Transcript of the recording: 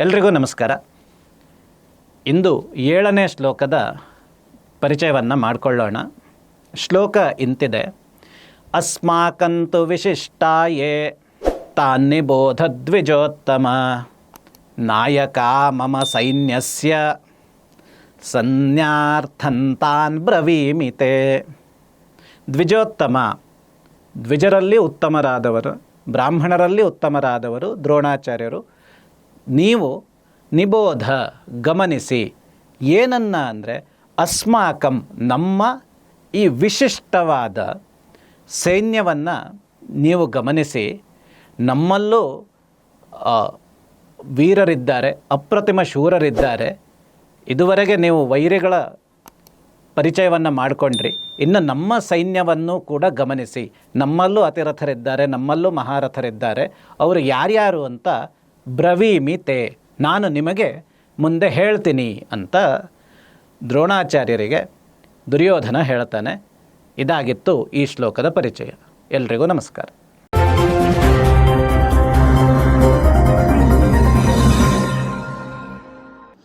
ಎಲ್ರಿಗೂ ನಮಸ್ಕಾರ. ಇಂದು 7ನೇ ಶ್ಲೋಕದ ಪರಿಚಯವನ್ನು ಮಾಡಿಕೊಳ್ಳೋಣ. ಶ್ಲೋಕ ಇಂತಿದೆ: ಅಸ್ಮಾಕಂತು ವಿಶಿಷ್ಟಾಯೇ ತಾನ್ನಿಬೋಧ ದ್ವಿಜೋತ್ತಮ ನಾಯಕ ಮಮ ಸೈನ್ಯಸ್ಯ ಸಂಜ್ಞಾರ್ಥಂತಾನ್ ಬ್ರವೀಮಿತೆ. ದ್ವಿಜೋತ್ತಮ, ದ್ವಿಜರಲ್ಲಿ ಉತ್ತಮರಾದವರು, ಬ್ರಾಹ್ಮಣರಲ್ಲಿ ಉತ್ತಮರಾದವರು ದ್ರೋಣಾಚಾರ್ಯರು. ನೀವು ನಿಬೋಧ, ಗಮನಿಸಿ. ಏನನ್ನ ಅಂದರೆ ಅಸ್ಮಾಕಂ, ನಮ್ಮ ಈ ವಿಶಿಷ್ಟವಾದ ಸೈನ್ಯವನ್ನು ನೀವು ಗಮನಿಸಿ. ನಮ್ಮಲ್ಲೂ ವೀರರಿದ್ದಾರೆ, ಅಪ್ರತಿಮ ಶೂರರಿದ್ದಾರೆ. ಇದುವರೆಗೆ ನೀವು ವೈರಿಗಳ ಪರಿಚಯವನ್ನು ಮಾಡಿಕೊಂಡ್ರಿ. ಇನ್ನು ನಮ್ಮ ಸೈನ್ಯವನ್ನು ಕೂಡ ಗಮನಿಸಿ. ನಮ್ಮಲ್ಲೂ ಅತಿರಥರಿದ್ದಾರೆ, ನಮ್ಮಲ್ಲೂ ಮಹಾರಥರಿದ್ದಾರೆ. ಅವರು ಯಾರ್ಯಾರು ಅಂತ ಬ್ರವೀಮಿತೆ, ನಾನು ನಿಮಗೆ ಮುಂದೆ ಹೇಳ್ತೀನಿ ಅಂತ ದ್ರೋಣಾಚಾರ್ಯರಿಗೆ ದುರ್ಯೋಧನ ಹೇಳ್ತಾನೆ. ಇದಾಗಿತ್ತು ಈ ಶ್ಲೋಕದ ಪರಿಚಯ. ಎಲ್ರಿಗೂ ನಮಸ್ಕಾರ.